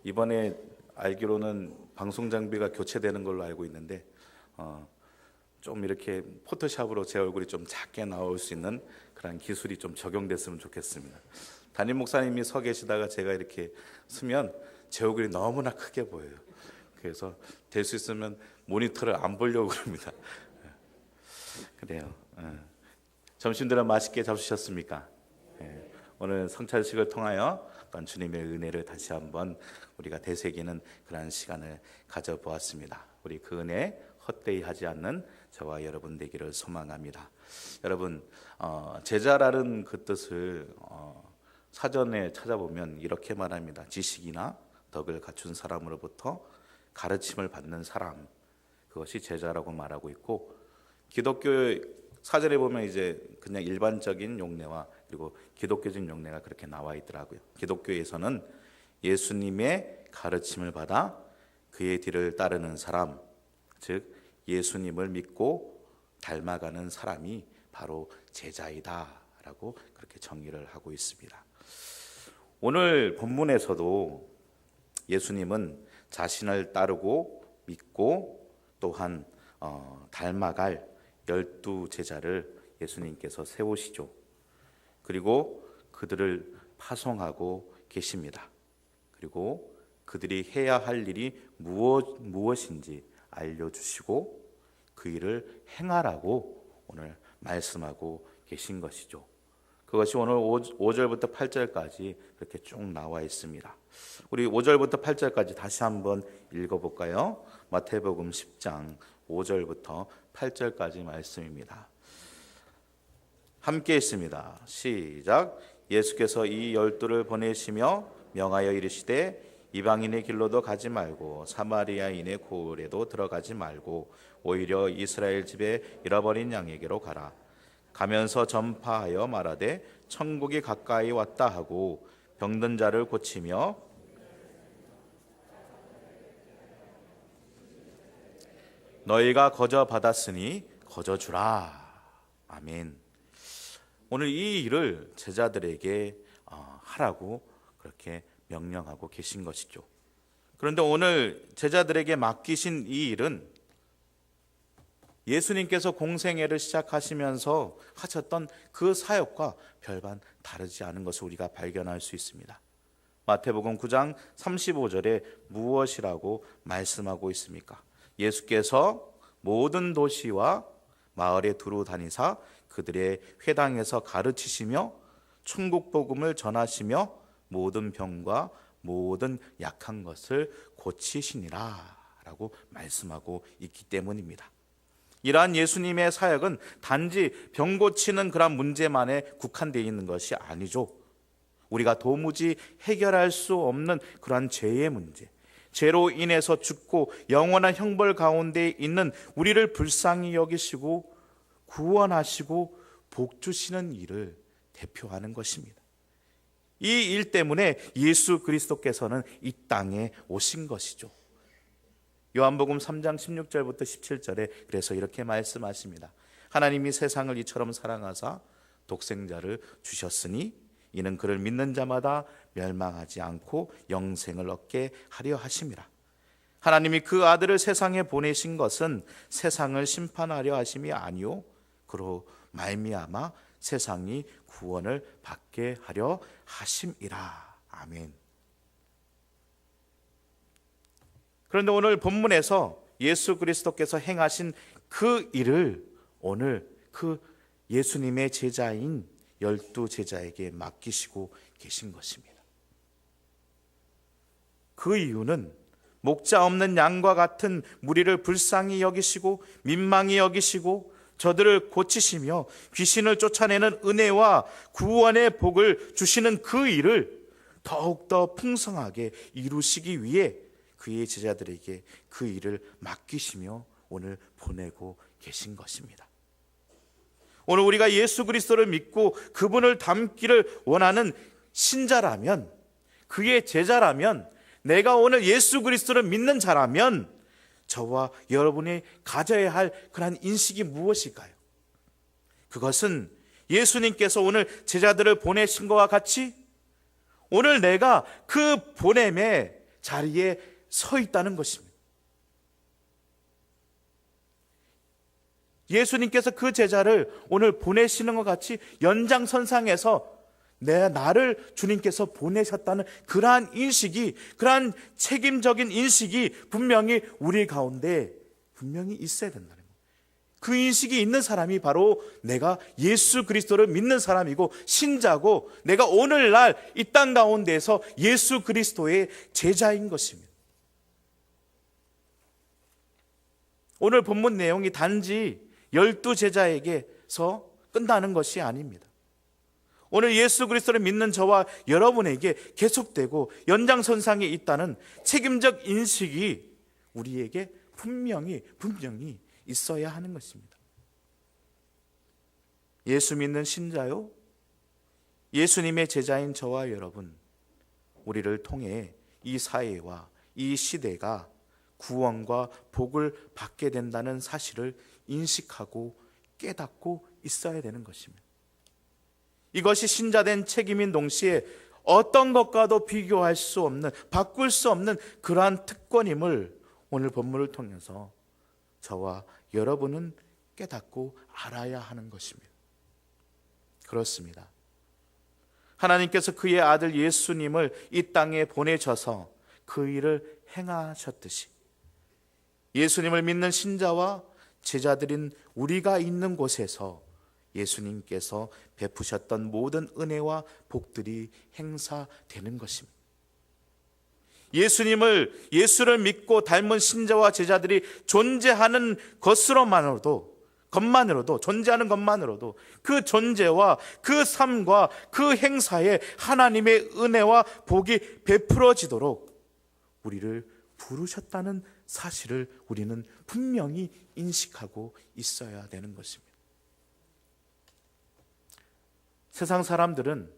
이번에 알기로는 방송 장비가 교체되는 걸로 알고 있는데 좀 이렇게 포토샵으로 제 얼굴이 좀 작게 나올 수 있는 그런 기술이 좀 적용됐으면 좋겠습니다. 담임 목사님이 서 계시다가 제가 이렇게 서면 제 얼굴이 너무나 크게 보여요. 그래서 될 수 있으면 모니터를 안 보려고 그럽니다. 그래요. 점심들은 맛있게 잡수셨습니까? 오늘 성찬식을 통하여 어떤 주님의 은혜를 다시 한번 우리가 되새기는 그런 시간을 가져보았습니다. 우리 그 은혜 헛되이 하지 않는 저와 여러분 되기를 소망합니다. 여러분, 제자라는 그 뜻을 사전에 찾아보면 이렇게 말합니다. 지식이나 덕을 갖춘 사람으로부터 가르침을 받는 사람, 그것이 제자라고 말하고 있고, 기독교 사전에 보면 이제 그냥 일반적인 용례와 그리고 기독교적 용례가 그렇게 나와 있더라고요. 기독교에서는 예수님의 가르침을 받아 그의 뒤를 따르는 사람, 즉 예수님을 믿고 닮아가는 사람이 바로 제자이다라고 그렇게 정의를 하고 있습니다. 오늘 본문에서도 예수님은 자신을 따르고 믿고 또한 닮아갈 12제자를 예수님께서 세우시죠. 그리고 그들을 파송하고 계십니다. 그리고 그들이 해야 할 일이 무엇인지 알려주시고 그 일을 행하라고 오늘 말씀하고 계신 것이죠. 그것이 오늘 5절부터 8절까지 그렇게 쭉 나와 있습니다. 우리 5절부터 8절까지 다시 한번 읽어볼까요? 마태복음 10장 5절부터 8절까지 말씀입니다. 함께 있습니다. 시작. 예수께서 이 12를 보내시며 명하여 이르시되 이방인의 길로도 가지 말고 사마리아인의 고을에도 들어가지 말고 오히려 이스라엘 집에 잃어버린 양에게로 가라. 가면서 전파하여 말하되 천국이 가까이 왔다 하고 병든 자를 고치며 너희가 거저 받았으니 거저 주라. 아멘. 오늘 이 일을 제자들에게 하라고 그렇게 명령하고 계신 것이죠. 그런데 오늘 제자들에게 맡기신 이 일은 예수님께서 공생애를 시작하시면서 하셨던 그 사역과 별반 다르지 않은 것을 우리가 발견할 수 있습니다. 마태복음 9장 35절에 무엇이라고 말씀하고 있습니까? 예수께서 모든 도시와 마을에 두루 다니사 그들의 회당에서 가르치시며 천국 복음을 전하시며 모든 병과 모든 약한 것을 고치시니라 라고 말씀하고 있기 때문입니다. 이러한 예수님의 사역은 단지 병 고치는 그런 문제만에 국한되어 있는 것이 아니죠. 우리가 도무지 해결할 수 없는 그러한 죄의 문제, 죄로 인해서 죽고 영원한 형벌 가운데 있는 우리를 불쌍히 여기시고 구원하시고 복 주시는 일을 대표하는 것입니다. 이 일 때문에 예수 그리스도께서는 이 땅에 오신 것이죠. 요한복음 3장 16절부터 17절에 그래서 이렇게 말씀하십니다. 하나님이 세상을 이처럼 사랑하사 독생자를 주셨으니 이는 그를 믿는 자마다 멸망하지 않고 영생을 얻게 하려 하심이라. 하나님이 그 아들을 세상에 보내신 것은 세상을 심판하려 하심이 아니요 그로 말미암아 세상이 구원을 받게 하려 하심이라. 아멘. 그런데 오늘 본문에서 예수 그리스도께서 행하신 그 일을 오늘 그 예수님의 제자인 12제자에게 맡기시고 계신 것입니다. 그 이유는 목자 없는 양과 같은 무리를 불쌍히 여기시고 민망히 여기시고 저들을 고치시며 귀신을 쫓아내는 은혜와 구원의 복을 주시는 그 일을 더욱더 풍성하게 이루시기 위해 그의 제자들에게 그 일을 맡기시며 오늘 보내고 계신 것입니다. 오늘 우리가 예수 그리스도를 믿고 그분을 닮기를 원하는 신자라면, 그의 제자라면, 내가 오늘 예수 그리스도를 믿는 자라면 저와 여러분이 가져야 할 그러한 인식이 무엇일까요? 그것은 예수님께서 오늘 제자들을 보내신 것과 같이 오늘 내가 그 보냄에 자리에 서 있다는 것입니다. 예수님께서 그 제자를 오늘 보내시는 것 같이 연장선상에서 나를 주님께서 보내셨다는 그러한 인식이, 그러한 책임적인 인식이 분명히 우리 가운데 분명히 있어야 된다는 거예요. 그 인식이 있는 사람이 바로 내가 예수 그리스도를 믿는 사람이고 신자고, 내가 오늘날 이 땅 가운데에서 예수 그리스도의 제자인 것입니다. 오늘 본문 내용이 단지 12제자에게서 끝나는 것이 아닙니다. 오늘 예수 그리스도를 믿는 저와 여러분에게 계속되고 연장선상에 있다는 책임적 인식이 우리에게 분명히 있어야 하는 것입니다. 예수 믿는 신자요, 예수님의 제자인 저와 여러분, 우리를 통해 이 사회와 이 시대가 구원과 복을 받게 된다는 사실을 인식하고 깨닫고 있어야 되는 것입니다. 이것이 신자된 책임인 동시에 어떤 것과도 비교할 수 없는, 바꿀 수 없는 그러한 특권임을 오늘 본문을 통해서 저와 여러분은 깨닫고 알아야 하는 것입니다. 그렇습니다. 하나님께서 그의 아들 예수님을 이 땅에 보내셔서 그 일을 행하셨듯이 예수님을 믿는 신자와 제자들인 우리가 있는 곳에서 예수님께서 베푸셨던 모든 은혜와 복들이 행사되는 것입니다. 예수를 믿고 닮은 신자와 제자들이 존재하는 것만으로도 그 존재와 그 삶과 그 행사에 하나님의 은혜와 복이 베풀어지도록 우리를 부르셨다는 사실을 우리는 분명히 인식하고 있어야 되는 것입니다. 세상 사람들은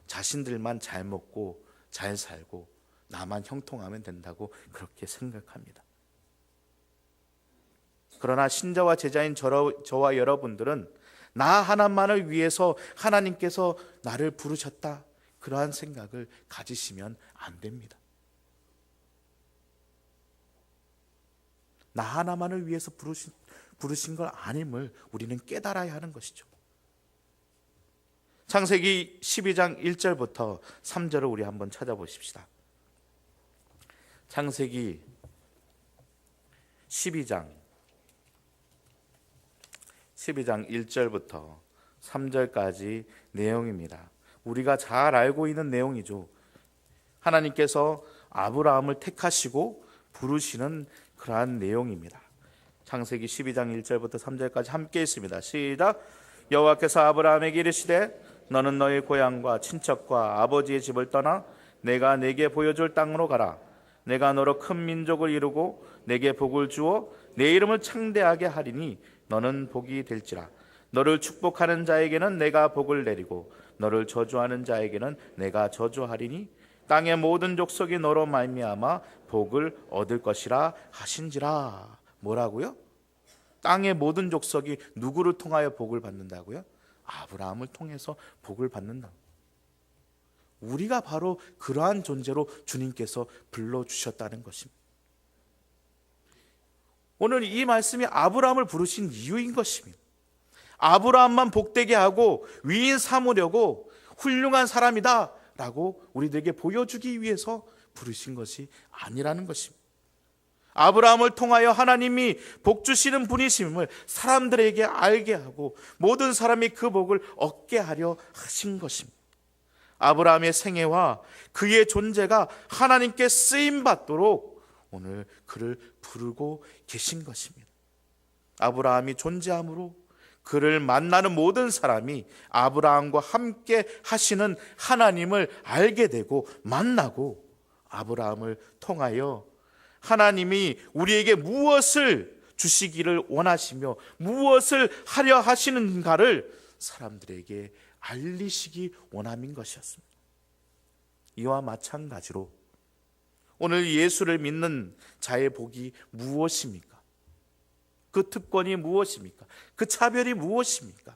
자신들만 잘 먹고 잘 살고 나만 형통하면 된다고 그렇게 생각합니다. 그러나 신자와 제자인 저와 여러분들은 나 하나만을 위해서 하나님께서 나를 부르셨다, 그러한 생각을 가지시면 안 됩니다. 나 하나만을 위해서 부르신 걸 아님을 우리는 깨달아야 하는 것이죠. 창세기 12장 1절부터 3절을 우리 한번 찾아보십시다. 창세기 12장 1절부터 3절까지 내용입니다. 우리가 잘 알고 있는 내용이죠. 하나님께서 아브라함을 택하시고 부르시는 그러한 내용입니다. 창세기 12장 1절부터 3절까지 함께 있습니다. 시작. 여호와께서 아브라함에게 이르시되 너는 너의 고향과 친척과 아버지의 집을 떠나 내가 네게 보여줄 땅으로 가라. 내가 너로 큰 민족을 이루고 내게 복을 주어 내 이름을 창대하게 하리니 너는 복이 될지라. 너를 축복하는 자에게는 내가 복을 내리고 너를 저주하는 자에게는 내가 저주하리니 땅의 모든 족속이 너로 말미암아 복을 얻을 것이라 하신지라. 뭐라고요? 땅의 모든 족속이 누구를 통하여 복을 받는다고요? 아브라함을 통해서 복을 받는다. 우리가 바로 그러한 존재로 주님께서 불러주셨다는 것입니다. 오늘 이 말씀이 아브라함을 부르신 이유인 것입니다. 아브라함만 복되게 하고 위인 삼으려고 훌륭한 사람이다 라고 우리들에게 보여주기 위해서 부르신 것이 아니라는 것입니다. 아브라함을 통하여 하나님이 복 주시는 분이심을 사람들에게 알게 하고 모든 사람이 그 복을 얻게 하려 하신 것입니다. 아브라함의 생애와 그의 존재가 하나님께 쓰임받도록 오늘 그를 부르고 계신 것입니다. 아브라함이 존재함으로 그를 만나는 모든 사람이 아브라함과 함께 하시는 하나님을 알게 되고 만나고, 아브라함을 통하여 하나님이 우리에게 무엇을 주시기를 원하시며 무엇을 하려 하시는가를 사람들에게 알리시기 원함인 것이었습니다. 이와 마찬가지로 오늘 예수를 믿는 자의 복이 무엇입니까? 그 특권이 무엇입니까? 그 차별이 무엇입니까?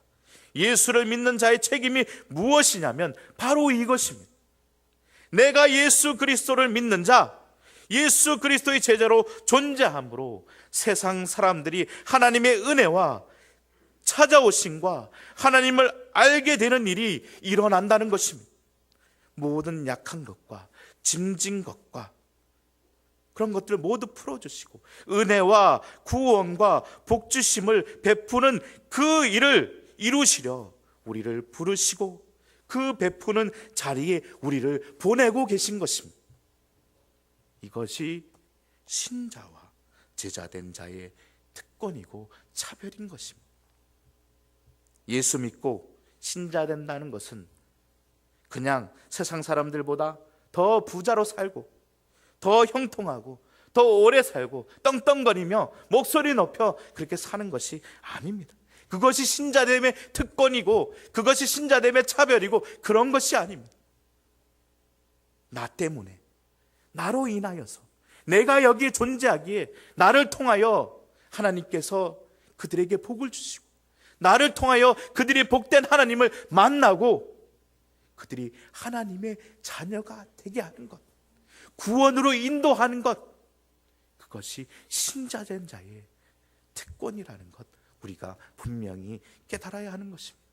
예수를 믿는 자의 책임이 무엇이냐면 바로 이것입니다. 내가 예수 그리스도를 믿는 자, 예수 그리스도의 제자로 존재함으로 세상 사람들이 하나님의 은혜와 찾아오심과 하나님을 알게 되는 일이 일어난다는 것입니다. 모든 약한 것과 짐진 것과 그런 것들을 모두 풀어주시고 은혜와 구원과 복주심을 베푸는 그 일을 이루시려 우리를 부르시고 그 베푸는 자리에 우리를 보내고 계신 것입니다. 이것이 신자와 제자된 자의 특권이고 차별인 것입니다. 예수 믿고 신자 된다는 것은 그냥 세상 사람들보다 더 부자로 살고 더 형통하고 더 오래 살고 떵떵거리며 목소리 높여 그렇게 사는 것이 아닙니다. 그것이 신자됨의 특권이고 그것이 신자됨의 차별이고 그런 것이 아닙니다. 나 때문에, 나로 인하여서, 내가 여기에 존재하기에 나를 통하여 하나님께서 그들에게 복을 주시고 나를 통하여 그들이 복된 하나님을 만나고 그들이 하나님의 자녀가 되게 하는 것, 구원으로 인도하는 것, 그것이 신자된 자의 특권이라는 것, 우리가 분명히 깨달아야 하는 것입니다.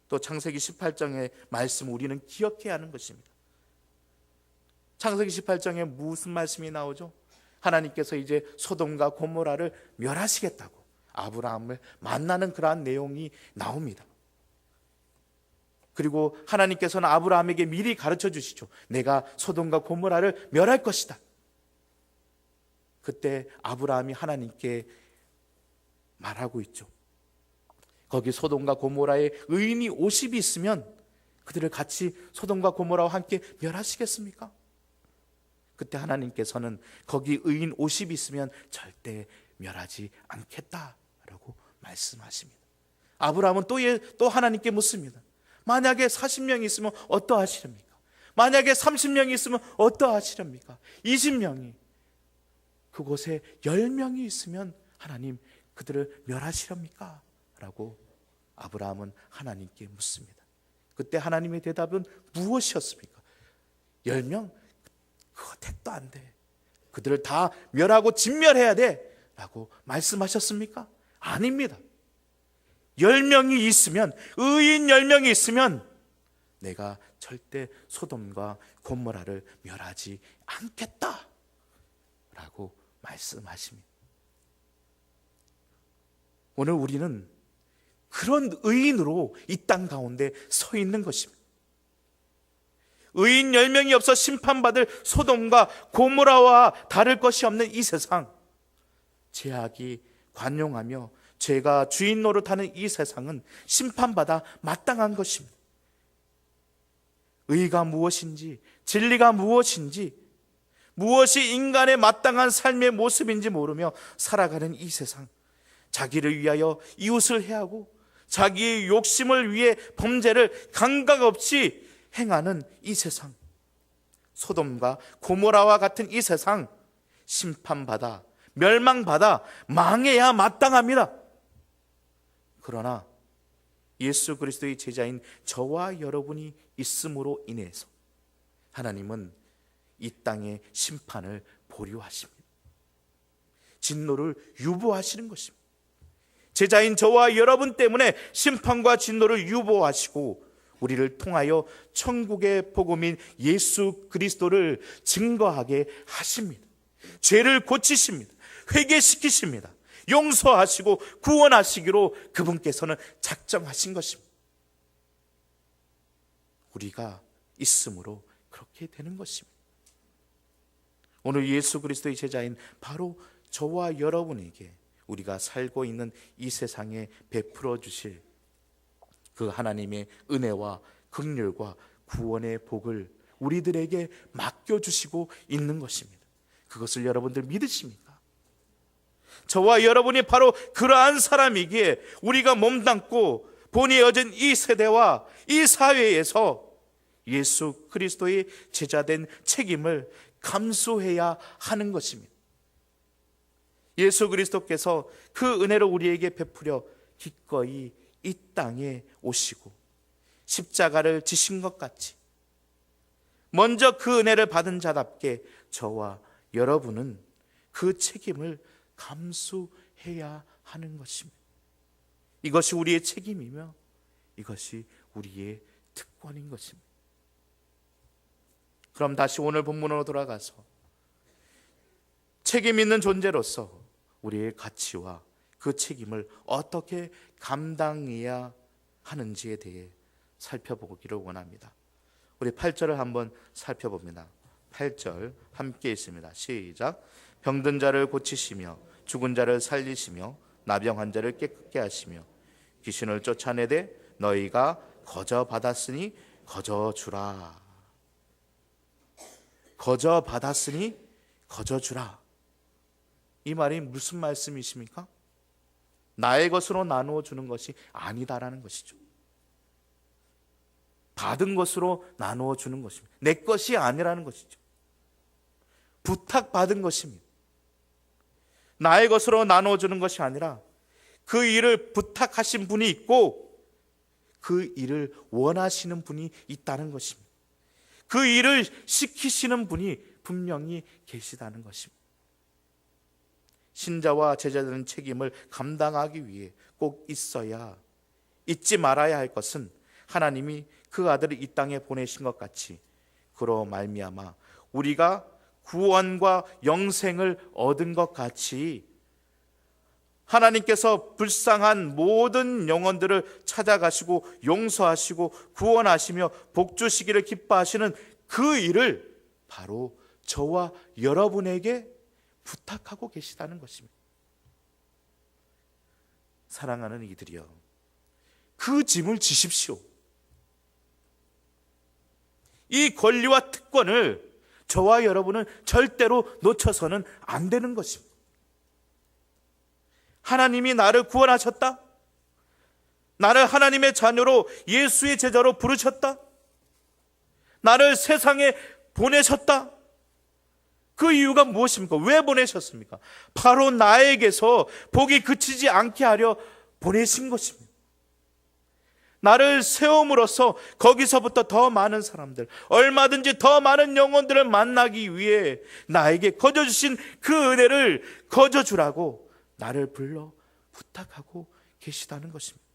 또 창세기 18장의 말씀 우리는 기억해야 하는 것입니다. 창세기 18장에 무슨 말씀이 나오죠? 하나님께서 이제 소돔과 고모라를 멸하시겠다고 아브라함을 만나는 그러한 내용이 나옵니다. 그리고 하나님께서는 아브라함에게 미리 가르쳐 주시죠. 내가 소돔과 고모라를 멸할 것이다. 그때 아브라함이 하나님께 말하고 있죠. 거기 소돔과 고모라에 의인이 50이 있으면 그들을 같이 소돔과 고모라와 함께 멸하시겠습니까? 그때 하나님께서는 거기 의인 50이 있으면 절대 멸하지 않겠다라고 말씀하십니다. 아브라함은 또 하나님께 묻습니다. 만약에 40명이 있으면 어떠하시렵니까? 만약에 30명이 있으면 어떠하시렵니까? 20명이, 그곳에 10명이 있으면 하나님 그들을 멸하시렵니까? 라고 아브라함은 하나님께 묻습니다. 그때 하나님의 대답은 무엇이었습니까? 10명? 그거 택도 안 돼. 그들을 다 멸하고 진멸해야 돼 라고 말씀하셨습니까? 아닙니다. 10명이 있으면, 의인 10명이 있으면 내가 절대 소돔과 고모라를 멸하지 않겠다 라고 말씀하십니다. 오늘 우리는 그런 의인으로 이 땅 가운데 서 있는 것입니다. 의인 10명이 없어 심판받을 소돔과 고모라와 다를 것이 없는 이 세상, 죄악이 관용하며 죄가 주인 노릇하는 이 세상은 심판받아 마땅한 것입니다. 의가 무엇인지, 진리가 무엇인지, 무엇이 인간의 마땅한 삶의 모습인지 모르며 살아가는 이 세상, 자기를 위하여 이웃을 해하고 자기의 욕심을 위해 범죄를 감각 없이 행하는 이 세상, 소돔과 고모라와 같은 이 세상, 심판받아 멸망받아 망해야 마땅합니다. 그러나 예수 그리스도의 제자인 저와 여러분이 있음으로 인해서 하나님은 이 땅의 심판을 보류하십니다. 진노를 유보하시는 것입니다. 제자인 저와 여러분 때문에 심판과 진노를 유보하시고 우리를 통하여 천국의 복음인 예수 그리스도를 증거하게 하십니다. 죄를 고치십니다. 회개시키십니다. 용서하시고 구원하시기로 그분께서는 작정하신 것입니다. 우리가 있음으로 그렇게 되는 것입니다. 오늘 예수 그리스도의 제자인 바로 저와 여러분에게 우리가 살고 있는 이 세상에 베풀어 주실 그 하나님의 은혜와 긍휼과 구원의 복을 우리들에게 맡겨주시고 있는 것입니다. 그것을 여러분들 믿으십니까? 저와 여러분이 바로 그러한 사람이기에 우리가 몸담고 본이 어진 이 세대와 이 사회에서 예수 그리스도의 제자된 책임을 감수해야 하는 것입니다. 예수 그리스도께서 그 은혜를 우리에게 베푸려 기꺼이 이 땅에 오시고 십자가를 지신 것 같이 먼저 그 은혜를 받은 자답게 저와 여러분은 그 책임을 감수해야 하는 것입니다. 이것이 우리의 책임이며 이것이 우리의 특권인 것입니다. 그럼 다시 오늘 본문으로 돌아가서 책임 있는 존재로서 우리의 가치와 그 책임을 어떻게 감당해야 하는지에 대해 살펴보기를 원합니다. 우리 8절을 한번 살펴봅니다. 8절 함께 있습니다. 시작. 병든 자를 고치시며 죽은 자를 살리시며 나병한 자를 깨끗게 하시며 귀신을 쫓아내되 너희가 거저 받았으니 거저 주라. 거저 받았으니 거저 주라. 이 말이 무슨 말씀이십니까? 나의 것으로 나누어 주는 것이 아니다라는 것이죠. 받은 것으로 나누어 주는 것입니다. 내 것이 아니라는 것이죠. 부탁받은 것입니다. 나의 것으로 나누어 주는 것이 아니라 그 일을 부탁하신 분이 있고 그 일을 원하시는 분이 있다는 것입니다. 그 일을 시키시는 분이 분명히 계시다는 것입니다. 신자와 제자들은 책임을 감당하기 위해 꼭 있어야, 잊지 말아야 할 것은 하나님이 그 아들을 이 땅에 보내신 것 같이 그로 말미암아 우리가 구원과 영생을 얻은 것 같이 하나님께서 불쌍한 모든 영혼들을 찾아가시고 용서하시고 구원하시며 복주시기를 기뻐하시는 그 일을 바로 저와 여러분에게 부탁하고 계시다는 것입니다. 사랑하는 이들이여, 그 짐을 지십시오. 이 권리와 특권을 저와 여러분은 절대로 놓쳐서는 안 되는 것입니다. 하나님이 나를 구원하셨다. 나를 하나님의 자녀로 예수의 제자로 부르셨다. 나를 세상에 보내셨다. 그 이유가 무엇입니까? 왜 보내셨습니까? 바로 나에게서 복이 그치지 않게 하려 보내신 것입니다. 나를 세움으로써 거기서부터 더 많은 사람들, 얼마든지 더 많은 영혼들을 만나기 위해 나에게 거저주신 그 은혜를 거저주라고 나를 불러 부탁하고 계시다는 것입니다.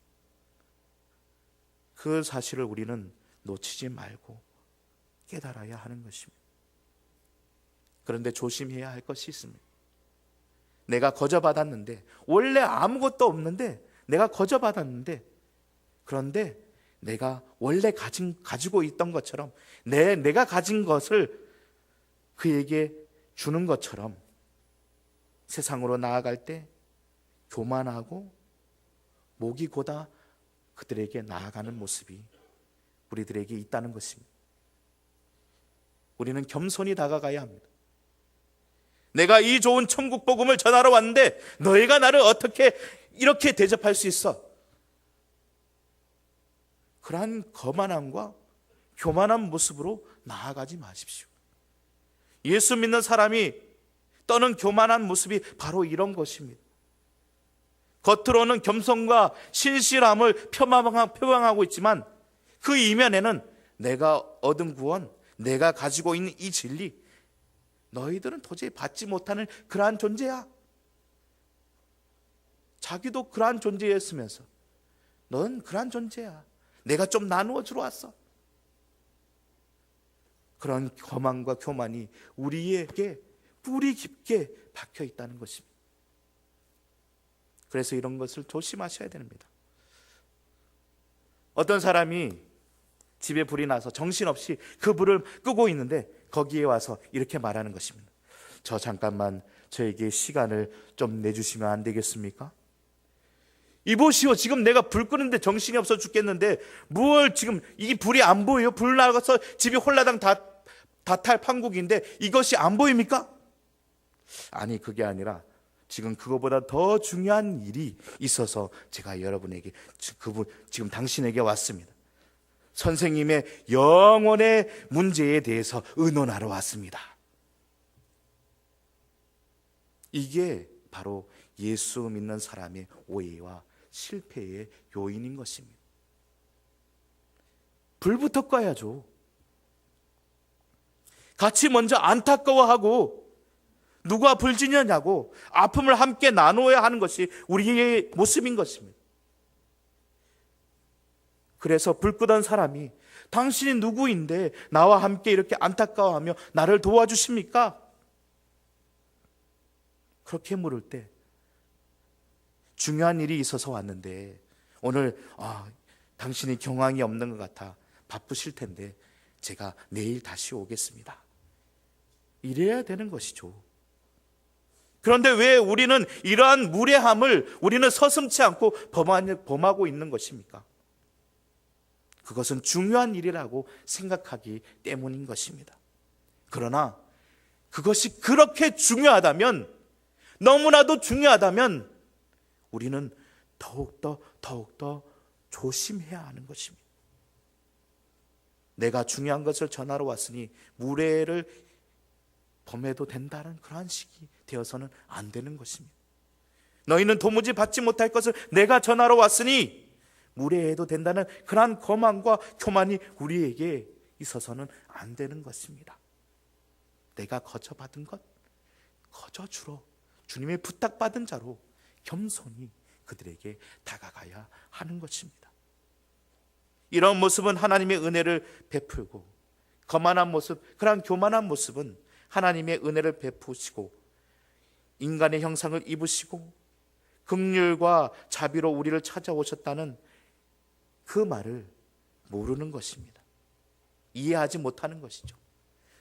그 사실을 우리는 놓치지 말고 깨달아야 하는 것입니다. 그런데 조심해야 할 것이 있습니다. 내가 거저받았는데, 원래 아무것도 없는데 내가 거저받았는데, 그런데 내가 원래 가지고 있던 것처럼 내가 가진 것을 그에게 주는 것처럼 세상으로 나아갈 때 교만하고 목이 고다 그들에게 나아가는 모습이 우리들에게 있다는 것입니다. 우리는 겸손히 다가가야 합니다. 내가 이 좋은 천국 복음을 전하러 왔는데 너희가 나를 어떻게 이렇게 대접할 수 있어? 그러한 거만함과 교만한 모습으로 나아가지 마십시오. 예수 믿는 사람이 떠는 교만한 모습이 바로 이런 것입니다. 겉으로는 겸손과 신실함을 표방하고 있지만 그 이면에는 내가 얻은 구원, 내가 가지고 있는 이 진리, 너희들은 도저히 받지 못하는 그러한 존재야. 자기도 그러한 존재였으면서 넌 그러한 존재야. 내가 좀 나누어 주러 왔어. 그런 거만과 교만이 우리에게 뿌리 깊게 박혀 있다는 것입니다. 그래서 이런 것을 조심하셔야 됩니다. 어떤 사람이 집에 불이 나서 정신없이 그 불을 끄고 있는데 거기에 와서 이렇게 말하는 것입니다. 저 잠깐만 저에게 시간을 좀 내주시면 안 되겠습니까? 이보시오, 지금 내가 불 끄는데 정신이 없어 죽겠는데 뭘 지금 이 불이 안 보여요? 불 나가서 집이 홀라당 다탈 판국인데 이것이 안 보입니까? 아니, 그게 아니라 지금 그거보다 더 중요한 일이 있어서 제가 여러분에게 지금 당신에게 왔습니다. 선생님의 영혼의 문제에 대해서 의논하러 왔습니다. 이게 바로 예수 믿는 사람의 오해와 실패의 요인인 것입니다. 불부터 꺼야죠. 같이 먼저 안타까워하고 누가 불지냐냐고 아픔을 함께 나누어야 하는 것이 우리의 모습인 것입니다. 그래서 불 끄던 사람이 당신이 누구인데 나와 함께 이렇게 안타까워하며 나를 도와주십니까? 그렇게 물을 때 중요한 일이 있어서 왔는데 오늘 당신이 경황이 없는 것 같아 바쁘실 텐데 제가 내일 다시 오겠습니다. 이래야 되는 것이죠. 그런데 왜 우리는 이러한 무례함을 우리는 서슴지 않고 범하고 있는 것입니까? 그것은 중요한 일이라고 생각하기 때문인 것입니다. 그러나 그것이 그렇게 중요하다면, 너무나도 중요하다면 우리는 더욱더 조심해야 하는 것입니다. 내가 중요한 것을 전하러 왔으니 무례를 범해도 된다는 그러한 식이 되어서는 안 되는 것입니다. 너희는 도무지 받지 못할 것을 내가 전하러 왔으니 무례해도 된다는 그러한 거만과 교만이 우리에게 있어서는 안 되는 것입니다. 내가 거저받은 것 거저주러 주님의 부탁받은 자로 겸손히 그들에게 다가가야 하는 것입니다. 이런 모습은 하나님의 은혜를 베풀고, 거만한 모습, 그러한 교만한 모습은 하나님의 은혜를 베푸시고 인간의 형상을 입으시고 긍휼과 자비로 우리를 찾아오셨다는 그 말을 모르는 것입니다. 이해하지 못하는 것이죠.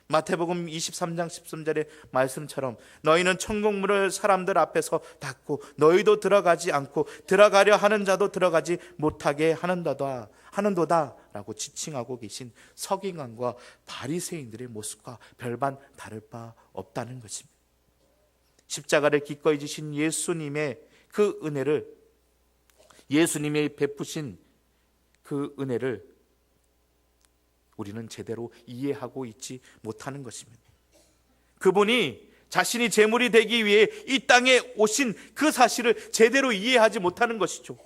마태복음 23장 13절의 말씀처럼 너희는 천국문을 사람들 앞에서 닫고 너희도 들어가지 않고 들어가려 하는 자도 들어가지 못하게 하는도다 라고 지칭하고 계신 서기관과 바리새인들의 모습과 별반 다를 바 없다는 것입니다. 십자가를 기꺼이 지신 예수님의 그 은혜를, 예수님이 베푸신 그 은혜를 우리는 제대로 이해하고 있지 못하는 것입니다. 그분이 자신이 제물이 되기 위해 이 땅에 오신 그 사실을 제대로 이해하지 못하는 것이죠.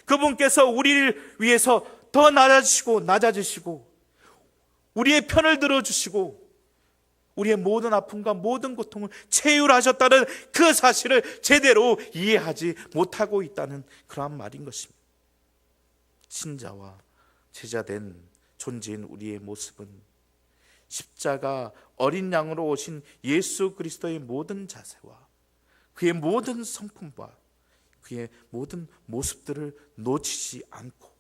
그분께서 우리를 위해서 더 낮아지시고 우리의 편을 들어주시고 우리의 모든 아픔과 모든 고통을 체휼하셨다는 그 사실을 제대로 이해하지 못하고 있다는 그러한 말인 것입니다. 신자와 제자된 존재인 우리의 모습은 십자가 어린 양으로 오신 예수 그리스도의 모든 자세와 그의 모든 성품과 그의 모든 모습들을 놓치지 않고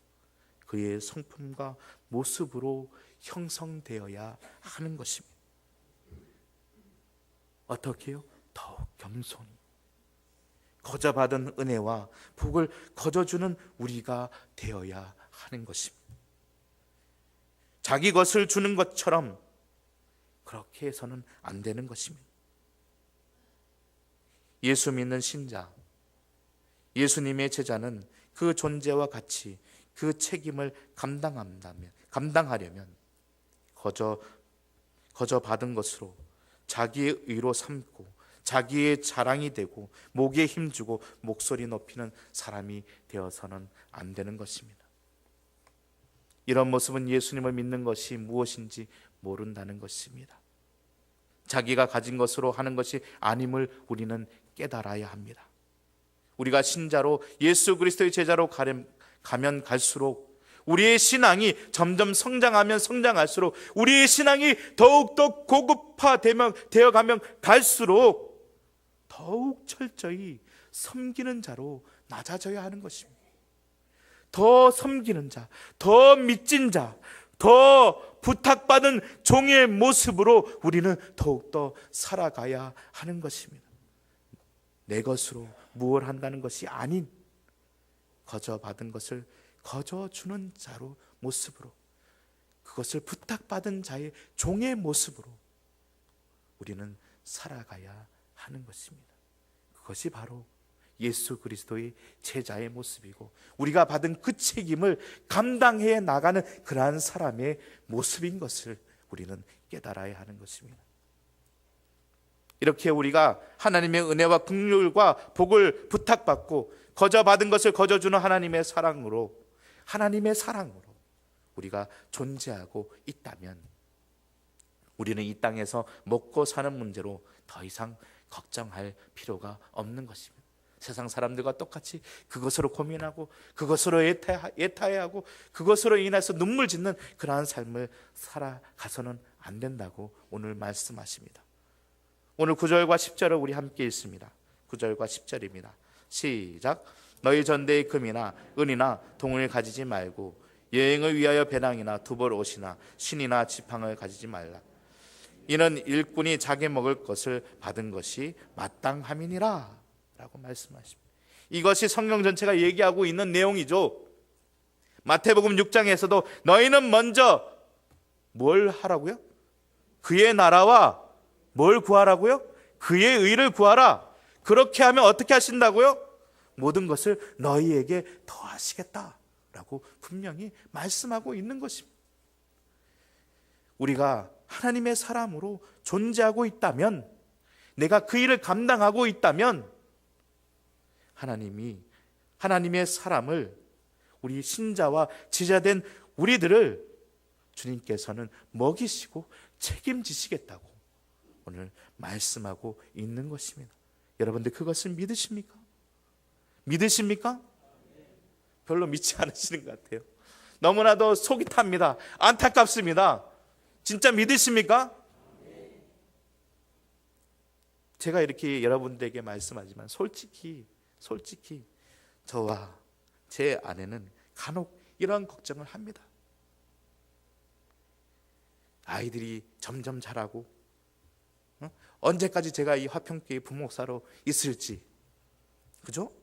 그의 성품과 모습으로 형성되어야 하는 것입니다. 어떻게요? 더욱 겸손히 거저받은 은혜와 복을 거저주는 우리가 되어야 하는 것입니다. 자기 것을 주는 것처럼 그렇게 해서는 안 되는 것입니다. 예수 믿는 신자, 예수님의 제자는 그 존재와 같이 그 책임을 감당하려면 거저 받은 것으로 자기의 의로 삼고 자기의 자랑이 되고 목에 힘주고 목소리 높이는 사람이 되어서는 안 되는 것입니다. 이런 모습은 예수님을 믿는 것이 무엇인지 모른다는 것입니다. 자기가 가진 것으로 하는 것이 아님을 우리는 깨달아야 합니다. 우리가 신자로 예수 그리스도의 제자로 가면 갈수록 우리의 신앙이 점점 성장하면 성장할수록 우리의 신앙이 더욱더 고급화되어 가면 갈수록 더욱 철저히 섬기는 자로 낮아져야 하는 것입니다. 더 섬기는 자, 더 믿진 자, 더 부탁받은 종의 모습으로 우리는 더욱더 살아가야 하는 것입니다. 내 것으로 무엇을 한다는 것이 아닌 거저 받은 것을 거저 주는 자로 모습으로, 그것을 부탁받은 자의 종의 모습으로 우리는 살아가야 하는 것입니다. 그것이 바로 예수 그리스도의 제자의 모습이고 우리가 받은 그 책임을 감당해 나가는 그러한 사람의 모습인 것을 우리는 깨달아야 하는 것입니다. 이렇게 우리가 하나님의 은혜와 긍휼과 복을 부탁받고 거저받은 것을 거저주는 하나님의 사랑으로 우리가 존재하고 있다면 우리는 이 땅에서 먹고 사는 문제로 더 이상 걱정할 필요가 없는 것입니다. 세상 사람들과 똑같이 그것으로 고민하고 그것으로 애타해하고 그것으로 인해서 눈물 짓는 그러한 삶을 살아가서는 안 된다고 오늘 말씀하십니다. 오늘 9절과 10절을 우리 함께 읽습니다. 9절과 10절입니다. 시작. 너희 전대의 금이나 은이나 동을 가지지 말고 여행을 위하여 배낭이나 두벌 옷이나 신이나 지팡을 가지지 말라. 이는 일꾼이 자기 먹을 것을 받은 것이 마땅함이니라 라고 말씀하십니다. 이것이 성경 전체가 얘기하고 있는 내용이죠. 마태복음 6장에서도 너희는 먼저 뭘 하라고요? 그의 나라와 뭘 구하라고요? 그의 의를 구하라. 그렇게 하면 어떻게 하신다고요? 모든 것을 너희에게 더하시겠다라고 분명히 말씀하고 있는 것입니다. 우리가 하나님의 사람으로 존재하고 있다면, 내가 그 일을 감당하고 있다면 하나님이 하나님의 사람을, 우리 신자와 제자된 우리들을 주님께서는 먹이시고 책임지시겠다고 오늘 말씀하고 있는 것입니다. 여러분들 그것을 믿으십니까? 믿으십니까? 별로 믿지 않으시는 것 같아요. 너무나도 속이 탑니다. 안타깝습니다. 진짜 믿으십니까? 제가 이렇게 여러분들에게 말씀하지만 솔직히 저와 제 아내는 간혹 이런 걱정을 합니다. 아이들이 점점 자라고 언제까지 제가 이 화평교회 부목사로 있을지, 그죠?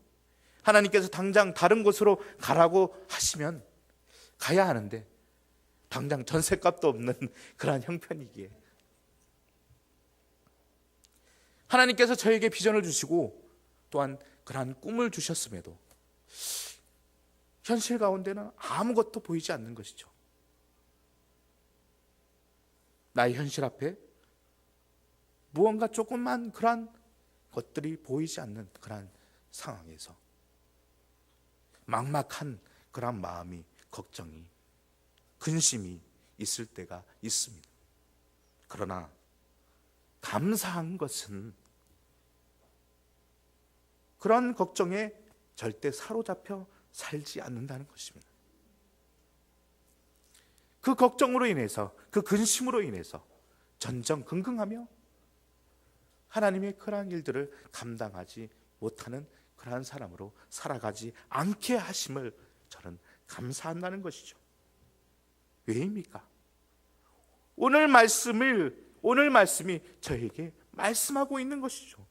하나님께서 당장 다른 곳으로 가라고 하시면 가야 하는데 당장 전셋값도 없는 그러한 형편이기에 하나님께서 저에게 비전을 주시고 또한 그러한 꿈을 주셨음에도 현실 가운데는 아무것도 보이지 않는 것이죠. 나의 현실 앞에 무언가 조금만 그러한 것들이 보이지 않는 그러한 상황에서 막막한 그러한 마음이, 걱정이, 근심이 있을 때가 있습니다. 그러나 감사한 것은 그런 걱정에 절대 사로잡혀 살지 않는다는 것입니다. 그 걱정으로 인해서, 그 근심으로 인해서 전전긍긍하며 하나님의 그러한 일들을 감당하지 못하는 그러한 사람으로 살아가지 않게 하심을 저는 감사한다는 것이죠. 왜입니까? 오늘 말씀이 저에게 말씀하고 있는 것이죠.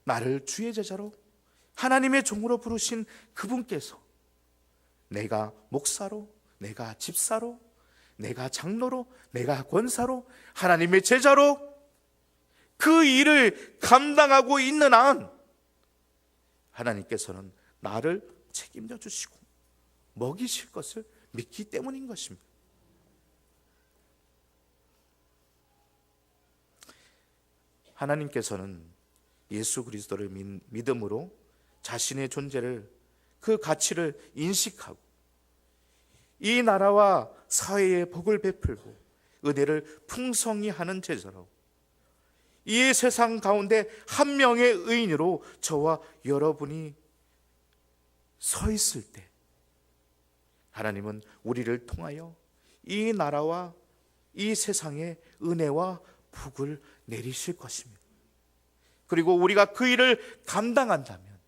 나를 주의 제자로 하나님의 종으로 부르신 그분께서 내가 목사로, 내가 집사로, 내가 장로로, 내가 권사로, 하나님의 제자로 그 일을 감당하고 있는 한 하나님께서는 나를 책임져 주시고 먹이실 것을 믿기 때문인 것입니다. 하나님께서는 예수 그리스도를 믿음으로 자신의 존재를, 그 가치를 인식하고 이 나라와 사회에 복을 베풀고 은혜를 풍성히 하는 제자로 이 세상 가운데 한 명의 의인으로 저와 여러분이 서 있을 때 하나님은 우리를 통하여 이 나라와 이 세상에 은혜와 복을 내리실 것입니다. 그리고 우리가 그 일을 감당한다면,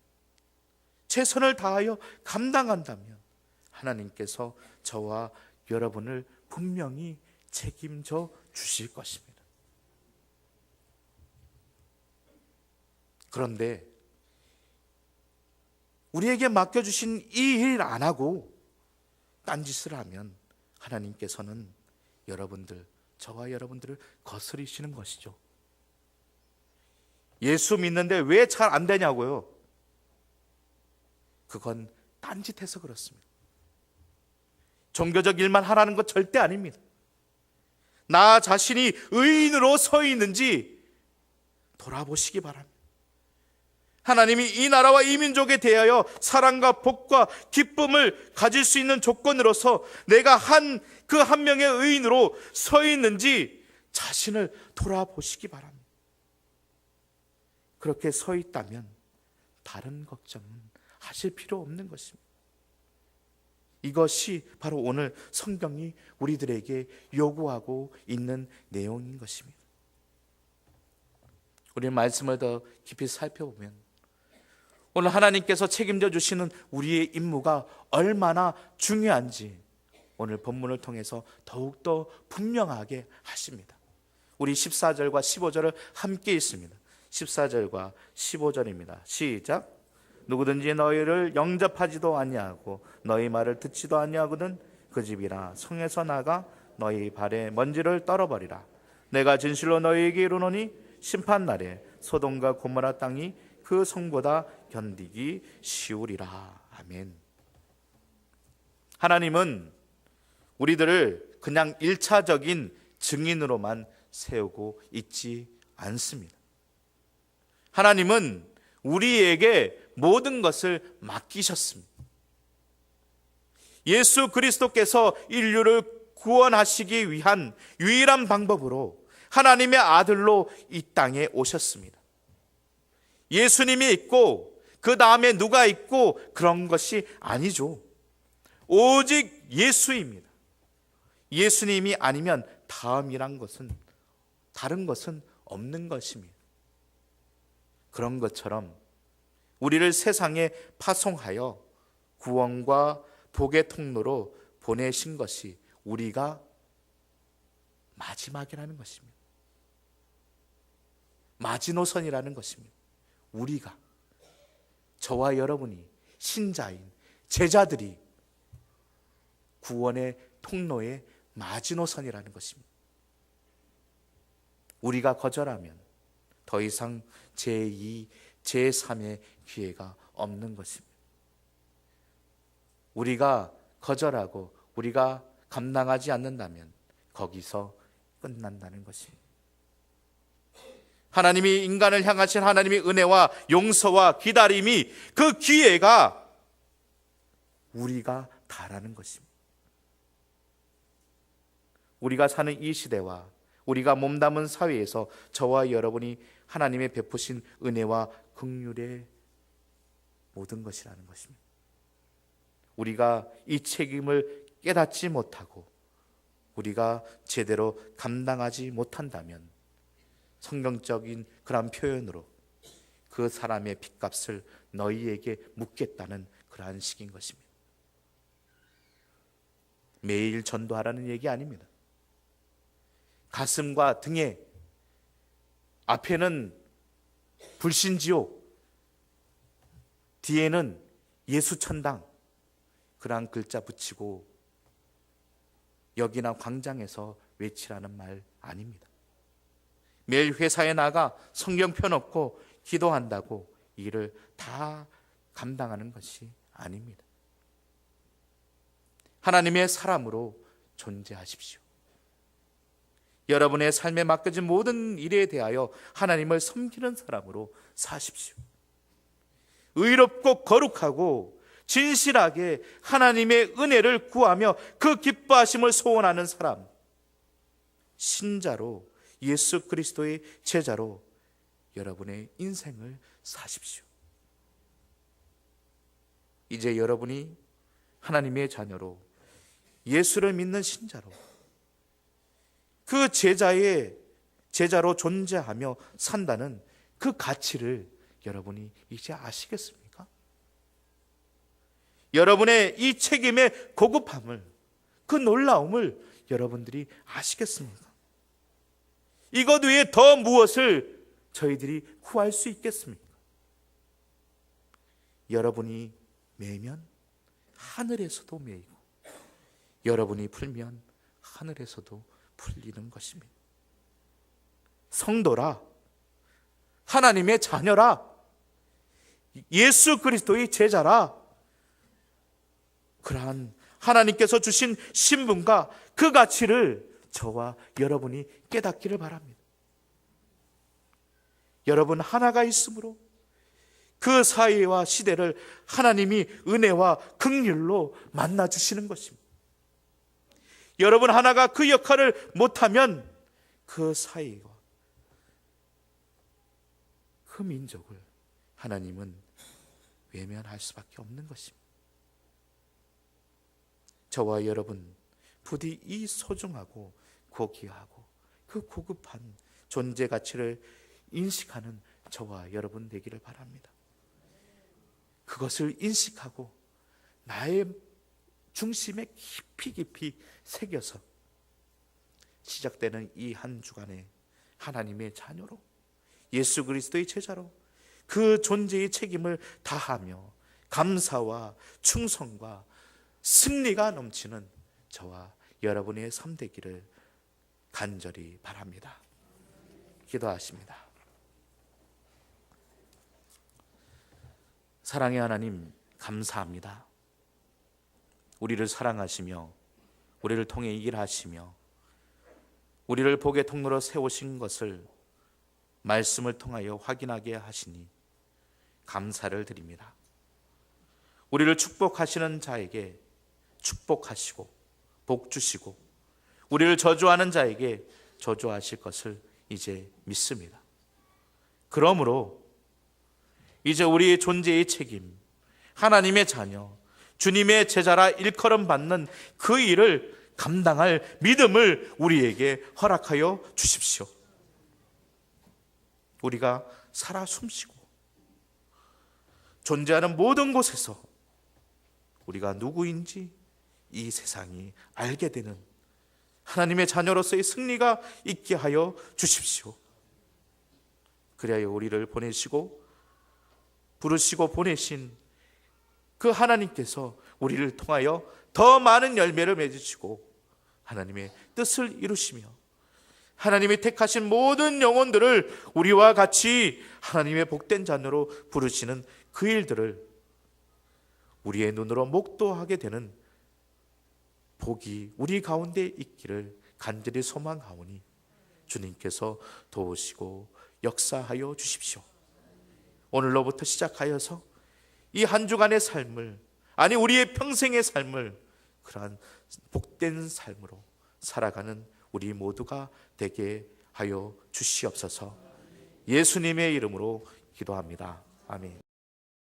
최선을 다하여 감당한다면 하나님께서 저와 여러분을 분명히 책임져 주실 것입니다. 그런데 우리에게 맡겨주신 이 일 안 하고 딴짓을 하면 하나님께서는 저와 여러분들을 거스리시는 것이죠. 예수 믿는데 왜 잘 안 되냐고요? 그건 딴짓해서 그렇습니다. 종교적 일만 하라는 것 절대 아닙니다. 나 자신이 의인으로 서 있는지 돌아보시기 바랍니다. 하나님이 이 나라와 이 민족에 대하여 사랑과 복과 기쁨을 가질 수 있는 조건으로서 내가 그 한 명의 의인으로 서 있는지 자신을 돌아보시기 바랍니다. 그렇게 서 있다면 다른 걱정은 하실 필요 없는 것입니다. 이것이 바로 오늘 성경이 우리들에게 요구하고 있는 내용인 것입니다. 우리 말씀을 더 깊이 살펴보면 오늘 하나님께서 책임져 주시는 우리의 임무가 얼마나 중요한지 오늘 본문을 통해서 더욱더 분명하게 하십니다. 우리 14절과 15절을 함께 읽습니다. 14절과 15절입니다. 시작. 누구든지 너희를 영접하지도 아니하고 너희 말을 듣지도 아니하거든 그 집이나 성에서 나가 너희 발에 먼지를 떨어버리라. 내가 진실로 너희에게 이르노니 심판날에 소돔과 고모라 땅이 그 성보다 견디기 쉬우리라. 아멘. 하나님은 우리들을 그냥 1차적인 증인으로만 세우고 있지 않습니다. 하나님은 우리에게 모든 것을 맡기셨습니다. 예수 그리스도께서 인류를 구원하시기 위한 유일한 방법으로 하나님의 아들로 이 땅에 오셨습니다. 예수님이 있고 그 다음에 누가 있고 그런 것이 아니죠. 오직 예수입니다. 예수님이 아니면 다음이란 것은 다른 것은 없는 것입니다. 그런 것처럼 우리를 세상에 파송하여 구원과 복의 통로로 보내신 것이 우리가 마지막이라는 것입니다. 마지노선이라는 것입니다. 우리가, 저와 여러분이, 신자인 제자들이 구원의 통로의 마지노선이라는 것입니다. 우리가 거절하면 더 이상 제2, 제3의 기회가 없는 것입니다. 우리가 거절하고 우리가 감당하지 않는다면 거기서 끝난다는 것입니다. 하나님이 인간을 향하신 하나님의 은혜와 용서와 기다림이 그 기회가 우리가 다라는 것입니다. 우리가 사는 이 시대와 우리가 몸담은 사회에서 저와 여러분이 하나님의 베푸신 은혜와 긍휼의 모든 것이라는 것입니다. 우리가 이 책임을 깨닫지 못하고 우리가 제대로 감당하지 못한다면 성경적인 그런 표현으로 그 사람의 핏값을 너희에게 묻겠다는 그러한 식인 것입니다. 매일 전도하라는 얘기 아닙니다. 가슴과 등에 앞에는 불신지옥, 뒤에는 예수천당 그러한 글자 붙이고 여기나 광장에서 외치라는 말 아닙니다. 매일 회사에 나가 성경 펴놓고 기도한다고 이 일을 다 감당하는 것이 아닙니다. 하나님의 사람으로 존재하십시오. 여러분의 삶에 맡겨진 모든 일에 대하여 하나님을 섬기는 사람으로 사십시오. 의롭고 거룩하고 진실하게 하나님의 은혜를 구하며 그 기뻐하심을 소원하는 사람, 신자로 예수 그리스도의 제자로 여러분의 인생을 사십시오. 이제 여러분이 하나님의 자녀로 예수를 믿는 신자로 그 제자로 존재하며 산다는 그 가치를 여러분이 이제 아시겠습니까? 여러분의 이 책임의 고급함을, 그 놀라움을 여러분들이 아시겠습니까? 이것 외에 더 무엇을 저희들이 구할 수 있겠습니까? 여러분이 매면 하늘에서도 매이고 여러분이 풀면 하늘에서도 풀리는 것입니다. 성도라, 하나님의 자녀라, 예수 그리스도의 제자라, 그러한 하나님께서 주신 신분과 그 가치를 저와 여러분이 깨닫기를 바랍니다. 여러분 하나가 있으므로 그 사회와 시대를 하나님이 은혜와 긍휼로 만나주시는 것입니다. 여러분 하나가 그 역할을 못하면 그 사회와 그 민족을 하나님은 외면할 수밖에 없는 것입니다. 저와 여러분 부디 이 소중하고 고귀하고 그 고급한 존재 가치를 인식하는 저와 여러분 되기를 바랍니다. 그것을 인식하고 나의 중심에 깊이 새겨서 시작되는 이 한 주간에 하나님의 자녀로, 예수 그리스도의 제자로 그 존재의 책임을 다하며 감사와 충성과 승리가 넘치는 저와 여러분의 삶 되기를 간절히 바랍니다. 기도하십니다. 사랑의 하나님, 감사합니다. 우리를 사랑하시며 우리를 통해 일하시며 우리를 복의 통로로 세우신 것을 말씀을 통하여 확인하게 하시니 감사를 드립니다. 우리를 축복하시는 자에게 축복하시고 복 주시고 우리를 저주하는 자에게 저주하실 것을 이제 믿습니다. 그러므로 이제 우리의 존재의 책임, 하나님의 자녀, 주님의 제자라 일컬음 받는 그 일을 감당할 믿음을 우리에게 허락하여 주십시오. 우리가 살아 숨쉬고 존재하는 모든 곳에서 우리가 누구인지 이 세상이 알게 되는 하나님의 자녀로서의 승리가 있게 하여 주십시오. 그래야 우리를 보내시고 부르시고 보내신 그 하나님께서 우리를 통하여 더 많은 열매를 맺으시고 하나님의 뜻을 이루시며 하나님이 택하신 모든 영혼들을 우리와 같이 하나님의 복된 자녀로 부르시는 그 일들을 우리의 눈으로 목도하게 되는 복이 우리 가운데 있기를 간절히 소망하오니 주님께서 도우시고 역사하여 주십시오. 오늘로부터 시작하여서 이 한 주간의 삶을, 아니 우리의 평생의 삶을 그러한 복된 삶으로 살아가는 우리 모두가 되게 하여 주시옵소서. 예수님의 이름으로 기도합니다. 아멘.